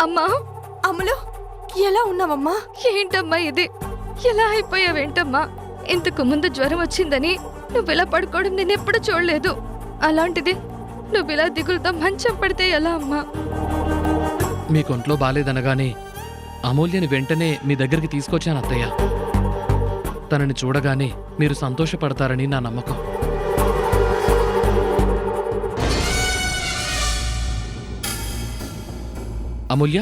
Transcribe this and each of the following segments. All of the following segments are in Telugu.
అమ్మా, అమలు ఎలా ఉన్నావమ్మా? ఏంటమ్మా ఇది? ఎలా అయిపోయావేంటమ్మా? ఇంతకు ముందు జ్వరం వచ్చిందని నువ్వు ఇలా పడుకోవడం నేను ఎప్పుడు చూడలేదు. అలాంటిది నువ్వు ఇలా దిగులుతో మంచం పడితే ఎలా అమ్మా? మీ కొంట్లో బాలేదనగానే అమూల్యని వెంటనే మీ దగ్గరికి తీసుకొచ్చాను అత్తయ్య. తనని చూడగానే మీరు సంతోషపడతారని నా నమ్మకం. అమూల్య,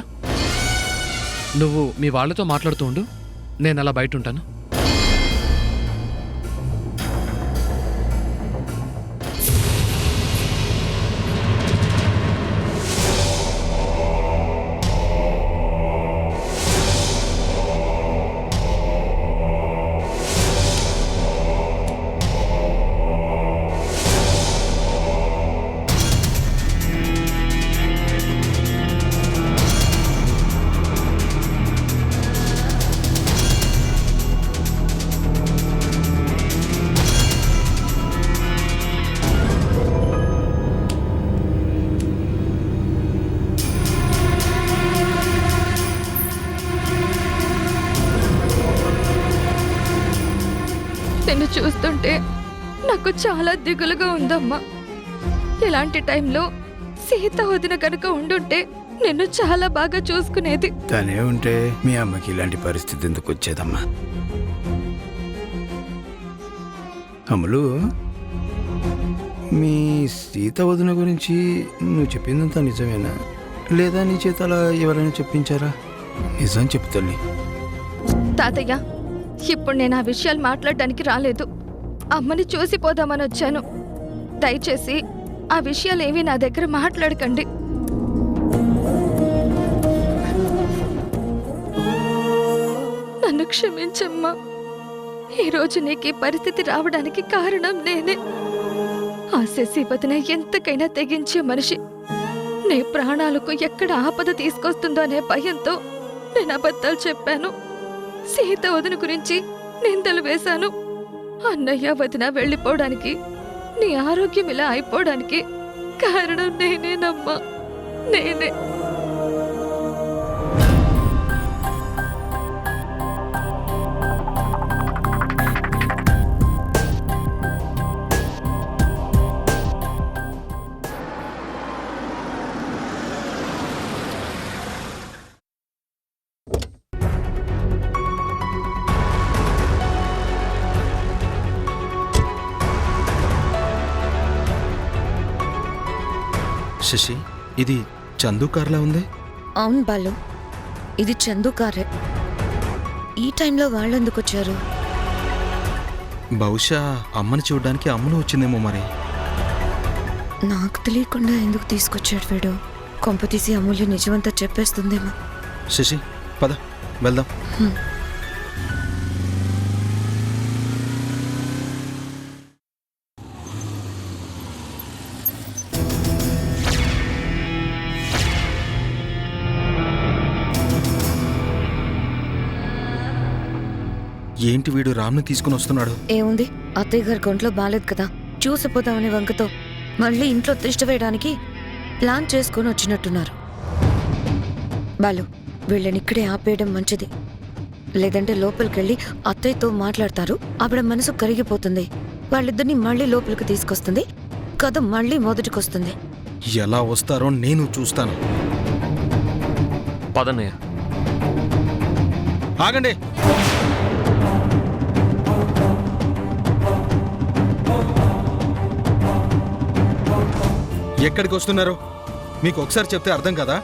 నువ్వు మీ వాళ్ళతో మాట్లాడుతూ ఉండు, నేను అలా బయట ఉంటాను. నిన్ను చూస్తుంటే నాకు చాలా దిగులుగా ఉందమ్మా. ఇలాంటి టైంలో సీత వదిన కనుక ఉండుంటే నిన్ను చాలా బాగా చూసుకునేది. తనే ఉంటే మీ అమ్మకి ఇలాంటి పరిస్థితి ఎందుకు వచ్చేదమ్మా? అమలు, మీ సీత వదిన గురించి నువ్వు చెప్పిందంతా నిజమేనా, లేదా నీ చేత అలా ఎవరైనా చెప్పించారా? నిజం చెప్పు తల్లి. తాతయ్య, ఇప్పుడు నేను ఆ విషయాలు మాట్లాడటానికి రాలేదు. అమ్మని చూసిపోదామని వచ్చాను. దయచేసి ఆ విషయాలు ఏవి నా దగ్గర మాట్లాడకండి. నన్ను క్షమించమ్మా. ఈరోజు నీకు ఈ పరిస్థితి రావడానికి కారణం నేనే. ఆ శశివదన ఎంతకైనా తెగించే మనిషి. నీ ప్రాణాలకు ఎక్కడ ఆపద తీసుకొస్తుందో అనే భయంతో నేను అబద్ధాలు చెప్పాను. సీత వదిన గురించి నిందలు వేశాను. అన్నయ్య వదిన వెళ్ళిపోవడానికి, నీ ఆరోగ్యం ఇలా అయిపోవడానికి కారణం నేనేనమ్మా, నేనే. శశి, ఇది చందు కార్లా ఉంది. అవును బాలు, ఇది చందు కారే. ఈ టైంలో వాళ్ళెందుకు వచ్చారు? బహుశా అమ్మని చూడడానికి అమ్మను వచ్చిందేమో మరి. నాకు తెలియకుండా ఎందుకు తీసుకొచ్చాడు వీడు? కొంపతీసి అమూల్య నిజమంతా చెప్పేస్తుందేమో. శశి, పద వెళ్దాం. ఏంటి వీడు రామ్ని తీసుకుని వస్తున్నాడు? ఏముంది, అత్తయ్య గారి ఒంట్లో బాలేదు కదా, చూసిపోదామనే వంకతో మళ్ళీ ఇంట్లో తిష్ట వేయడానికి ప్లాన్ చేసుకుని వచ్చినట్టున్నారు. బాలు, వీళ్ళని ఇక్కడే ఆపేయడం మంచిది. లేదంటే లోపలికెళ్ళి అత్తయ్యతో మాట్లాడతారు. ఆవిడ మనసు కరిగిపోతుంది. వాళ్ళిద్దరిని మళ్ళీ లోపలికి తీసుకొస్తుంది. కథ మళ్ళీ మొదటికొస్తుంది. ఎలా వస్తారో నేను చూస్తాను. పదన్నయ్య. ఆగండి. ఎక్కడికి వస్తున్నారు? మీకు ఒకసారి చెప్తే అర్థం కదా.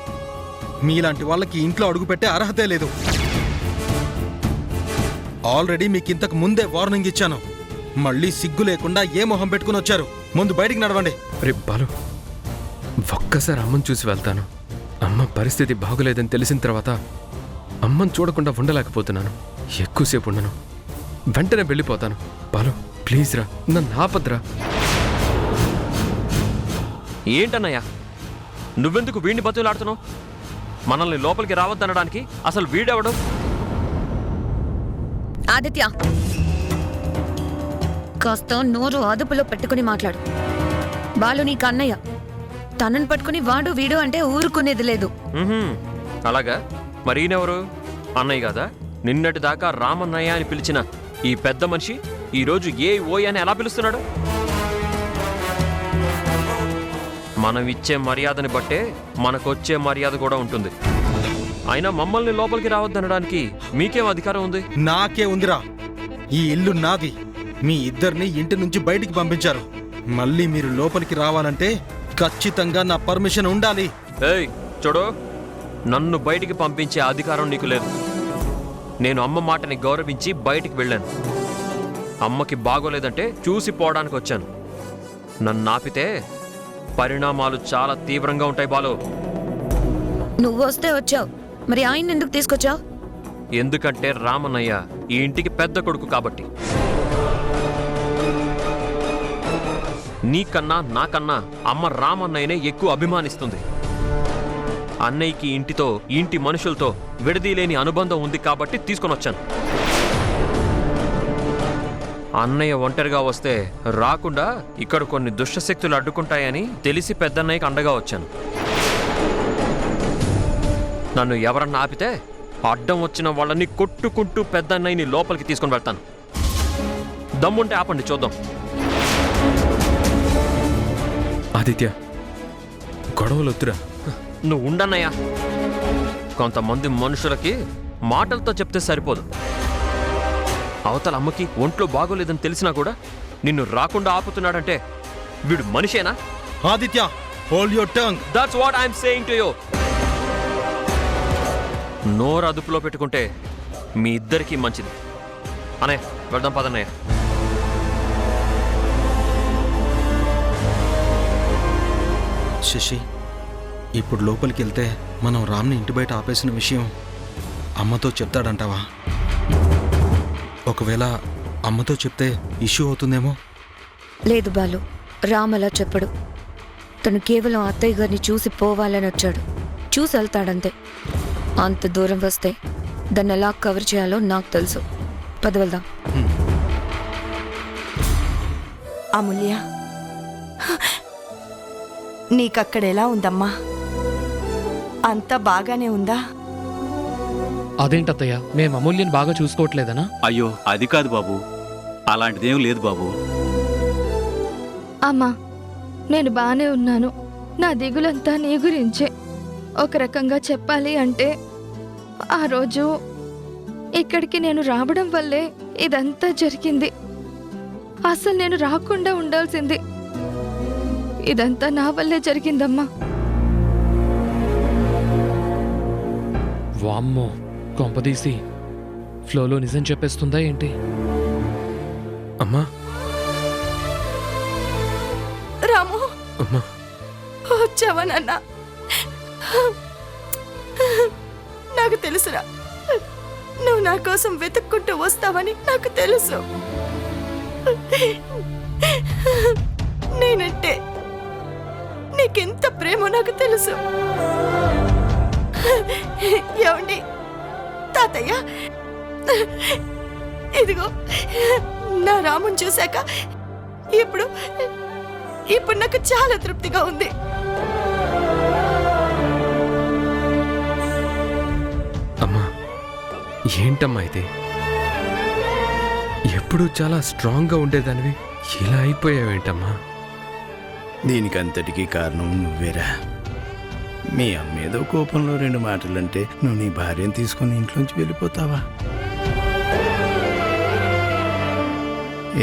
మీలాంటి వాళ్ళకి ఇంట్లో అడుగుపెట్టే అర్హతే లేదు. ఆల్రెడీ మీకు ఇంతకు ముందే వార్నింగ్ ఇచ్చాను. మళ్ళీ సిగ్గు లేకుండా ఏ మొహం పెట్టుకుని వచ్చారు? ముందు బయటికి నడవండి. రే బాలు, ఒక్కసారి అమ్మని చూసి వెళ్తాను. అమ్మ పరిస్థితి బాగులేదని తెలిసిన తర్వాత అమ్మని చూడకుండా ఉండలేకపోతున్నాను. ఎక్కువసేపు ఉండను, వెంటనే వెళ్ళిపోతాను. బాలు ప్లీజ్ రా, నన్ను ఆపద్రా. ఏంటన్నయ్యా నువ్వెందుకు వీడిని బతులాడుతున్నావు? మనల్ని లోపలికి రావద్దనడానికి అసలు వీడెవడు? ఆదిత్య, కాస్త నోరు అదుపులో పెట్టుకుని మాట్లాడు. బాలు నీకు అన్నయ్య. తనని పట్టుకుని వాడు వీడు అంటే ఊరుకునేది లేదు. అలాగా? మరి ఈయనెవరు? అన్నయ్య కదా? నిన్నటి దాకా రామన్నయ్య అని పిలిచిన ఈ పెద్ద మనిషి ఈరోజు ఏ ఓయ్ అని ఎలా పిలుస్తున్నాడు? మనం ఇచ్చే మర్యాదని బట్టే మనకొచ్చే మర్యాద కూడా ఉంటుంది. అయినా మమ్మల్ని లోపలికి రావద్దనడానికి మీకేం అధికారం ఉంది? నాకే ఉందిరా. ఈ ఇల్లు నాది. మీ ఇద్దరిని ఇంటి నుంచి బయటికి పంపించారు. మళ్ళీ మీరు లోపలికి రావాలంటే ఖచ్చితంగా నా పర్మిషన్ ఉండాలి. ఏయ్ చూడు, నన్ను బయటికి పంపించే అధికారం నీకు లేదు. నేను అమ్మ మాటని గౌరవించి బయటికి వెళ్ళాను. అమ్మకి బాగోలేదంటే చూసి పోవడానికి వచ్చాను. నన్ను ఆపితే పరిణామాలు చాలా తీవ్రంగా ఉంటాయి బాలు. నువ్వు వస్తే వచ్చావు, మరి ఆయన ఎందుకు తీసుకొచ్చావు? ఎందుకంటే రామన్నయ్య ఈ ఇంటికి పెద్ద కొడుకు కాబట్టి. నీకన్నా నాకన్నా అమ్మ రామన్నయ్యనే ఎక్కువ అభిమానిస్తుంది. అన్నయ్యకి ఇంటితో ఇంటి మనుషులతో విడదీలేని అనుబంధం ఉంది కాబట్టి తీసుకొని వచ్చాను. అన్నయ్య ఒంటరిగా వస్తే రాకుండా ఇక్కడ కొన్ని దుష్టశక్తులు అడ్డుకుంటాయని తెలిసి పెద్దన్నయ్యకి అండగా వచ్చాను. నన్ను ఎవరన్నా ఆపితే అడ్డం వచ్చిన వాళ్ళని కొట్టుకుంటూ పెద్దన్నయ్యని లోపలికి తీసుకొని వెళ్తాను. దమ్ముంటే ఆపండి చూద్దాం. ఆదిత్య, గొడవలు వద్దురా. నువ్వు ఉండన్నయ్యా. కొంతమంది మనుషులకి మాటలతో చెప్తే సరిపోదు. అవతల అమ్మకి ఒంట్లో బాగోలేదని తెలిసినా కూడా నిన్ను రాకుండా ఆపుతున్నాడంటే వీడు మనిషేనా? Aditya, hold your tongue. That's what I'm saying to you. నోరు అదుపులో పెట్టుకుంటే మీ ఇద్దరికీ మంచిది. అనే వెళ్దాం పదన్నయ్య. శశి, ఇప్పుడు లోపలికి వెళ్తే మనం రామ్ని ఇంటి బయట ఆపేసిన విషయం అమ్మతో చెప్తాడంటావా? ఒకవేళ అమ్మతో చెప్తే ఇష్యూ అవుతుందేమో. లేదు బాలు, రామ్ అలా చెప్పడు. తను కేవలం అత్తయ్య గారిని చూసి పోవాలని వచ్చాడు. చూసి వెళ్తాడంతే. అంత దూరం వస్తే దాన్ని ఎలా కవర్ చేయాలో నాకు తెలుసు. పద వెళ్దాం. అమూల్య, నీకక్కడ ఎలా ఉందమ్మా? అంతా బాగానే ఉందా? అదేంటత్తయ్య, మేము అమూల్యని బాగా చూసుకోవట్లేదనా? అయ్యో అది కాదు బాబు, అలాంటిదేం లేదు బాబు. అమ్మా, నేను బానే ఉన్నాను. నా దిగులంతా నీ గురించే. ఒక రకంగా చెప్పాలి అంటే ఆ రోజు ఇక్కడికి నేను రావడం వల్లే ఇదంతా జరిగింది. అసలు నేను రాకుండా ఉండాల్సింది. ఇదంతా నా వల్లే జరిగిందమ్మా. వామ్మో, కొంపదీసి ఫ్లోలో నిజం చెప్పేస్తుందా ఏంటి? అమ్మా, రాము, అమ్మా, వచ్చావా నాన్న? నాకు తెలుసురా, నువ్వు నా కోసం వెతుక్కుంటూ వస్తావని నాకు తెలుసు. నేనంటే నీకెంత ప్రేమో నాకు తెలుసు. ఏమండి తాతయ్య, ఇదిగో నా రాముని చూశాక ఇప్పుడు నాకు చాలా తృప్తిగా ఉంది. అమ్మా, ఏంటమ్మా ఇది? ఎప్పుడూ చాలా స్ట్రాంగ్గా ఉండేదానివి ఇలా అయిపోయావేంటమ్మా? దీనికంతటికీ కారణం నువ్వేరా. మీ అమ్మ ఏదో కోపంలో 2 మాటలంటే నువ్వు నీ భార్యను తీసుకుని ఇంట్లోంచి వెళ్ళిపోతావా?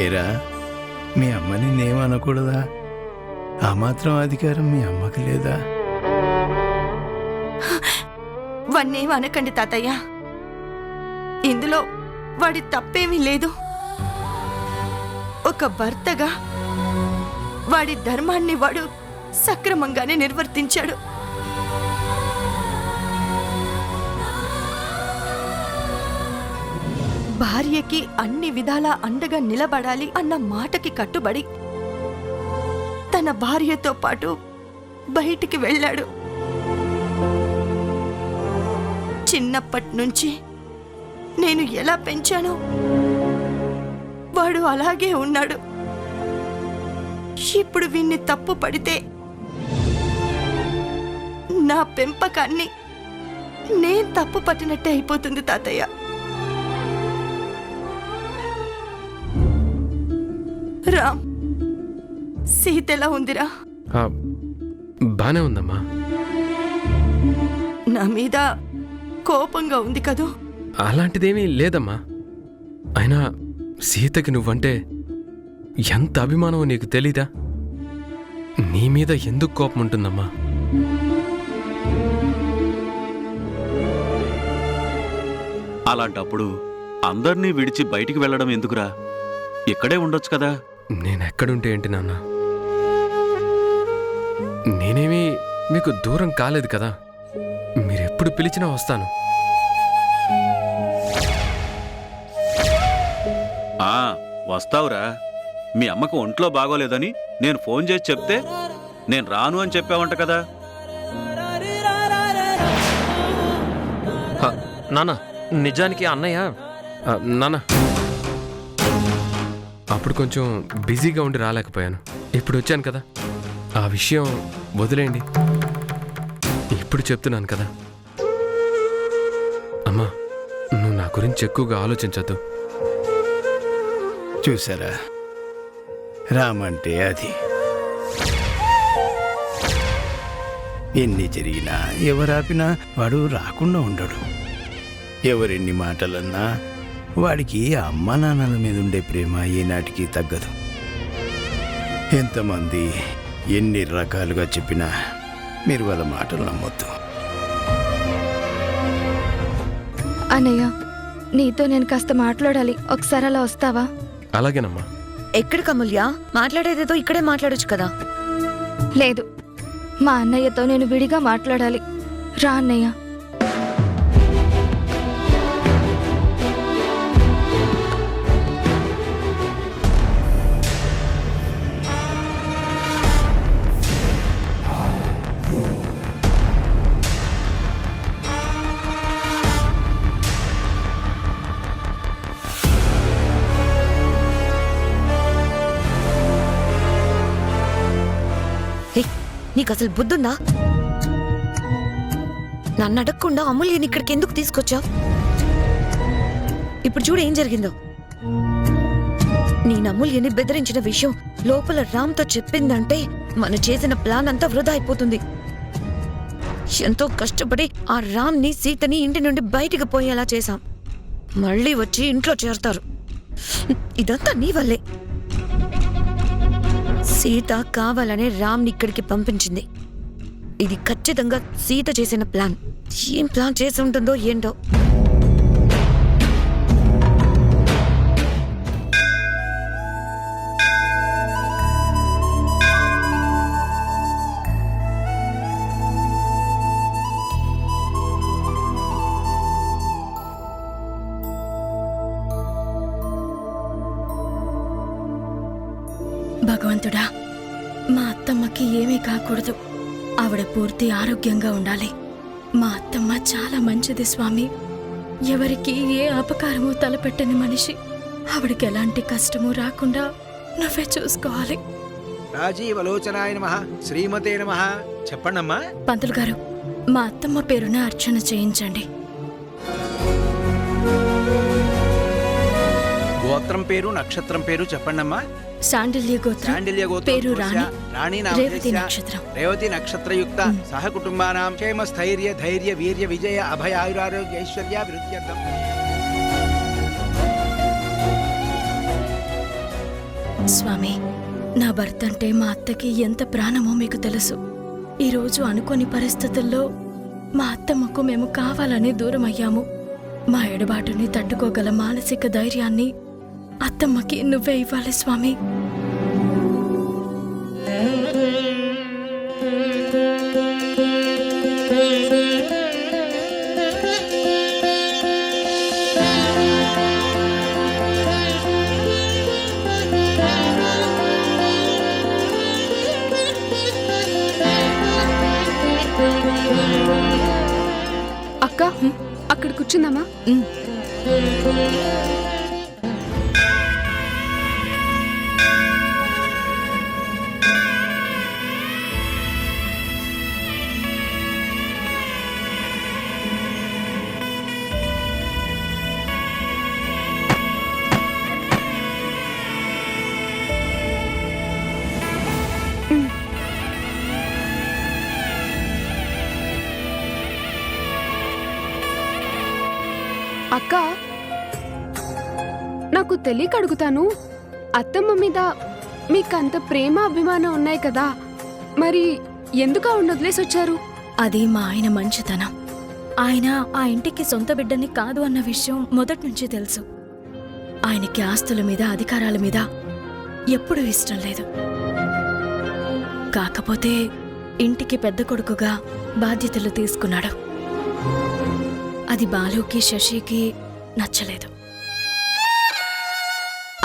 ఏరా, మీ అమ్మ నిన్నేమనకూడదా? ఆ మాత్రం అధికారం మీ అమ్మకి లేదా? వాణ్ణేం అనకండి తాతయ్య. ఇందులో వాడి తప్పేమీ లేదు. ఒక భర్తగా వాడి ధర్మాన్ని వాడు సక్రమంగానే నిర్వర్తించాడు. భార్యకి అన్ని విధాలా అండగా నిలబడాలి అన్న మాటకి కట్టుబడి తన భార్యతో పాటు బయటికి వెళ్ళాడు. చిన్నప్పటి నుంచి నేను ఎలా పెంచానో వాడు అలాగే ఉన్నాడు. ఇప్పుడు వీణ్ణి తప్పు పడితే నా పెంపకాన్ని నేను తప్పు పట్టినట్టే అయిపోతుంది తాతయ్య. రామ్, సీత ఎలా ఉందిరా? బానే ఉందమ్మా. నా మీద కోపంగా ఉంది కదూ? అలాంటిదేమీ లేదమ్మా. అయినా సీతకి నువ్వంటే ఎంత అభిమానమో నీకు తెలీదా? నీ మీద ఎందుకు కోపం ఉంటుందమ్మా? అలాంటప్పుడు అందర్నీ విడిచి బయటికి వెళ్ళడం ఎందుకురా? ఇక్కడే ఉండొచ్చు కదా. నేనెక్కడుంటే ఏంటి నాన్న? నేనేమీ మీకు దూరం కాలేదు కదా. మీరెప్పుడు పిలిచినా వస్తాను. వస్తావురా. మీ అమ్మకు ఒంట్లో బాగోలేదని నేను ఫోన్ చేసి చెప్తే నేను రాను అని చెప్పావంట కదా. నాన్న, నిజానికి అన్నయ్య నాన్న, అప్పుడు కొంచెం బిజీగా ఉండి రాలేకపోయాను. ఇప్పుడు వచ్చాను కదా, ఆ విషయం వదిలేయండి. ఇప్పుడు చెప్తున్నాను కదా. అమ్మా, నువ్వు నా గురించి ఎక్కువగా ఆలోచించద్దు. చూసారా, రామంటే అది. ఎన్ని జరిగినా ఎవరాపినా వాడు రాకుండా ఉండడు. ఎవరెన్ని మాటలన్నా వాడికి అమ్మ నాన్నల మీద ఉండే ప్రేమ ఏనాటికి తగ్గదు. ఎంతమంది ఎన్ని రకాలుగా చెప్పినా మీరు వాళ్ళ మాటలు నమ్మొద్దు. అన్నయ్య, నీతో నేను కాస్త మాట్లాడాలి. ఒకసారి అలా వస్తావా? అలాగేనమ్మా. ఎక్కడికి అమూల్య? మాట్లాడేదేదో ఇక్కడే మాట్లాడొచ్చు కదా. లేదు, మా అన్నయ్యతో నేను విడిగా మాట్లాడాలి. రా అన్నయ్య. నీకు అసలు బుద్ధుందా? నన్ను అడగకుండా అమూల్యని ఇక్కడికి ఎందుకు తీసుకొచ్చావు? ఇప్పుడు చూడు ఏం జరిగిందో. నేను అమూల్యని బెదిరించిన విషయం లోపల రామ్తో చెప్పిందంటే మనం చేసిన ప్లాన్ అంతా వృధా అయిపోతుంది. ఎంతో కష్టపడి ఆ రామ్ని సీతని ఇంటి నుండి బయటికి పోయేలా చేశాం. మళ్ళీ వచ్చి ఇంట్లో చేరతారు. ఇదంతా నీ వల్లే. సీత కావాలనే రామ్ని ఇక్కడికి పంపించింది. ఇది ఖచ్చితంగా సీత చేసిన ప్లాన్. ఏం ప్లాన్ చేసి ఉంటుందో ఏంటో. భగవంతుడా, మా అత్తమ్మకి ఏమీ కాకూడదు. ఆవిడ పూర్తి ఆరోగ్యంగా ఉండాలి. మా అత్తమ్మ చాలా మంచిది స్వామి. ఎవరికి ఏ అపకారము తలపెట్టని మనిషి. ఆవిడకి ఎలాంటి కష్టము రాకుండా నువ్వే చూసుకోవాలి. రాజీవలోచనాయ నమః, శ్రీమతే నమః. చెప్పండమ్మా. పంతులు గారు, మా అత్తమ్మ పేరున అర్చన చేయించండి. గోత్రం పేరు, నక్షత్రం పేరు చెప్పండమ్మా. శాండిల్య గోత్రం, శాండిల్య గోత్రం, పేరు రాణి, రాణి రేవతి నక్షత్రం. రేవతి నక్షత్రయుక్త సహ కుటుంబానాం క్షేమ స్థైర్య ధైర్య వీర్య విజయ అభయ ఆయురారోగ్య ఐశ్వర్య వృద్ధ్యర్థం. స్వామి, నా భర్త అంటే మా అత్తకి ఎంత ప్రాణమో మీకు తెలుసు. ఈరోజు అనుకోని పరిస్థితుల్లో మా అత్తమ్మకు మేము కావాలని దూరం అయ్యాము. మా ఎడబాటుని తట్టుకోగల మానసిక ధైర్యాన్ని అత్తమ్మకి నువ్వే ఇవ్వాలి స్వామి. అక్కడ కూర్చుందామా? అక్క, నాకు తెలియక అడుగుతాను, అత్తమ్మ మీద మీకంత ప్రేమ అభిమానం ఉన్నాయి కదా, మరి ఎందుకు ఆవిడ వదిలేసి వచ్చారు? అది మా ఆయన మంచితనం. ఆయన ఆ ఇంటికి సొంత బిడ్డని కాదు అన్న విషయం మొదటి నుంచి తెలుసు. ఆయనకి ఆస్తుల మీద అధికారాల మీద ఎప్పుడూ ఇష్టం లేదు. కాకపోతే ఇంటికి పెద్ద కొడుకుగా బాధ్యతలు తీసుకున్నాడు. అది బాలుకి శశికి నచ్చలేదు.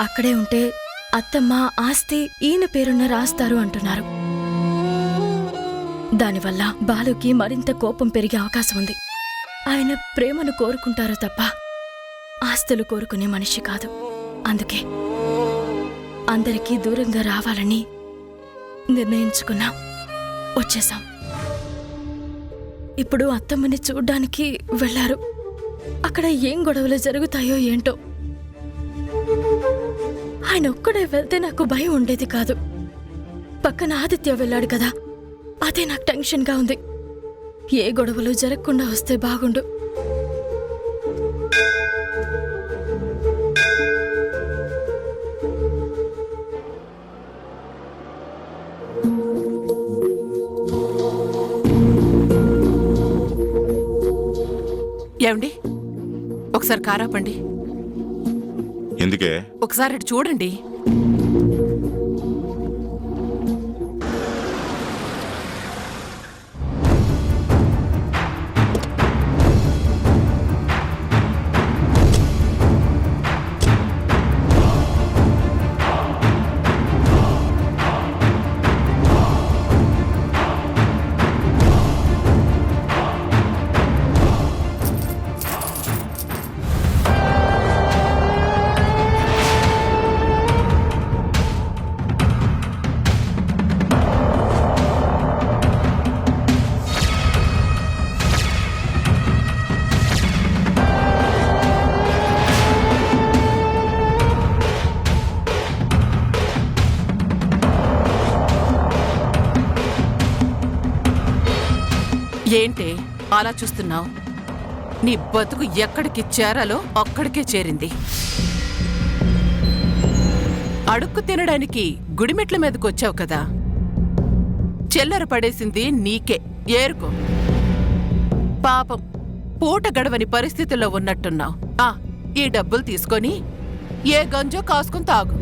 అక్కడే ఉంటే అత్తమ్మ ఆస్తి ఈయన పేరున్న రాస్తారు అంటున్నారు. దానివల్ల బాలుకి మరింత కోపం పెరిగే అవకాశం ఉంది. ఆయన ప్రేమను కోరుకుంటారో తప్ప ఆస్తులు కోరుకునే మనిషి కాదు. అందుకే అందరికీ దూరంగా రావాలని నిర్ణయించుకున్నాం. వచ్చేశాం. ఇప్పుడు అత్తమ్మని చూడ్డానికి వెళ్లారు. అక్కడ ఏం గొడవలు జరుగుతాయో ఏంటో. ఆయన ఒక్కడే వెళ్తే నాకు భయం ఉండేది కాదు. పక్కన ఆదిత్య వెళ్ళాడు కదా, అదే నాకు టెన్షన్గా ఉంది. ఏ గొడవలు జరగకుండా వస్తే బాగుండు. ఏమండి, ఒకసారి కారాపండి. ఎందుకే? ఒకసారి అటు చూడండి. ఏంటే అలా చూస్తున్నావు? నీ బతుకు ఎక్కడికి చేరాలో అక్కడికే చేరింది. అడుక్కు తినడానికి గుడిమెట్ల మీదకి వచ్చావు కదా, చెల్లర పడేసింది నీకే. ఏరుకో. పాపం పూట గడవని పరిస్థితుల్లో ఉన్నట్టున్నావు. ఈ డబ్బులు తీసుకొని ఏ గంజో కాసుకుని తాగు.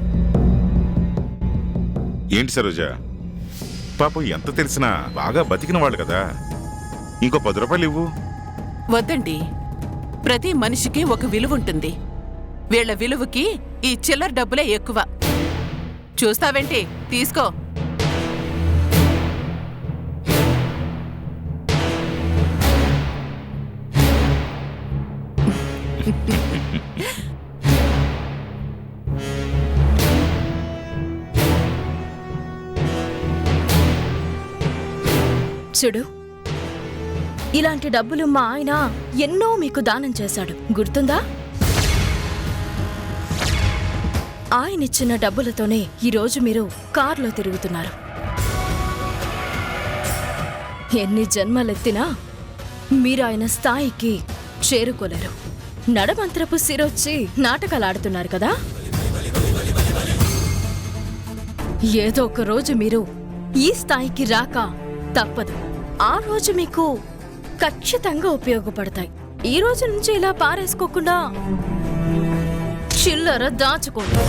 ఏంటి సరోజ, పాపం ఎంత తెలిసినా బాగా బతికిన వాళ్ళు కదా, ఇంకో 10 రూపాయలు ఇవ్వు. వద్దండి, ప్రతి మనిషికి ఒక విలువ ఉంటుంది. వీళ్ల విలువకి ఈ చిల్లర డబ్బులే ఎక్కువ. చూస్తావేంటి? తీసుకో. చూడు, ఇలాంటి డబ్బులు మా ఆయన ఎన్నో మీకు దానం చేశాడు, గుర్తుందా? ఆయనిచ్చిన డబ్బులతోనే ఈరోజు మీరు కారులో తిరుగుతున్నారు. ఎన్ని జన్మలెత్తినా మీరు ఆయన స్థాయికి చేరుకోలేరు. నడమంత్రపు సిరొచ్చి నాటకాలాడుతున్నారు కదా. ఏదో ఒక రోజు మీరు ఈ స్థాయికి రాక తప్పదు. ఆ రోజు మీకు ఖచ్చితంగా ఉపయోగపడతాయి. ఈ రోజు నుంచి ఇలా పారేసుకోకుండా చిల్లర దాచుకోండి.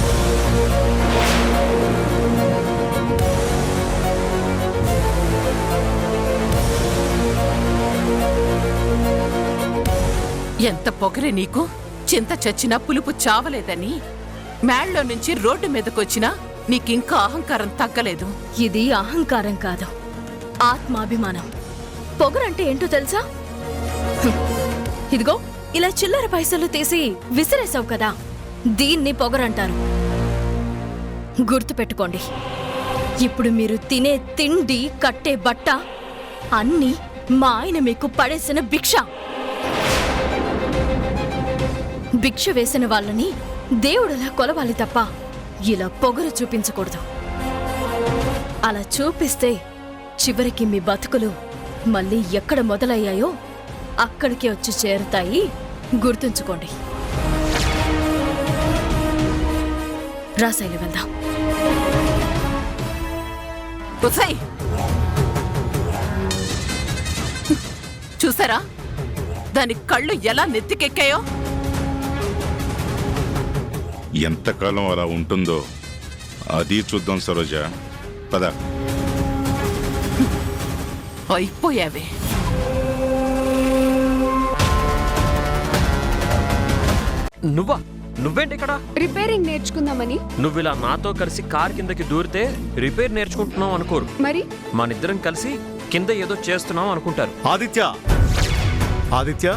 ఎంత పొగరే నీకు! చింత చచ్చినా పులుపు చావలేదని మేళ్ళలో నుంచి రోడ్డు మీదకొచ్చినా నీకింకా అహంకారం తగ్గలేదు. ఇది అహంకారం కాదు, ఆత్మాభిమానం. పొగరంటే ఏంటో తెలుసా? ఇదిగో ఇలా చిల్లర పైసలు తీసి విసిరేసావు కదా, దీన్ని పొగరంటారు. గుర్తుపెట్టుకోండి, ఇప్పుడు మీరు తినే తిండి, కట్టే బట్ట అన్నీ మా ఆయన మీకు పడేసిన భిక్ష. భిక్ష వేసిన వాళ్ళని దేవుడులా కొలవాలి తప్ప ఇలా పొగరు చూపించకూడదు. అలా చూపిస్తే చివరికి మీ బతుకులు మళ్ళీ ఎక్కడ మొదలయ్యాయో అక్కడికే వచ్చి చేరుతాయి. గుర్తుంచుకోండి. రాశైలు వెళ్దాం. ఉసై, చూసారా దాని కళ్ళు ఎలా నెత్తికెక్కాయో? ఎంతకాలం అలా ఉంటుందో అది చూద్దాం సరోజ. పద. అయిపోయావే. నువ్వేంటి ఇక్కడ? రిపేరింగ్ నేర్చుకుందామని. నువ్విలా నాతో కలిసి కార్ కిందకి దూరితే రిపేర్ నేర్చుకుంటున్నావు అనుకోరు. మరి మనిద్దరం కలిసి కింద ఏదో చేస్తున్నాం అనుకుంటారు. ఆదిత్య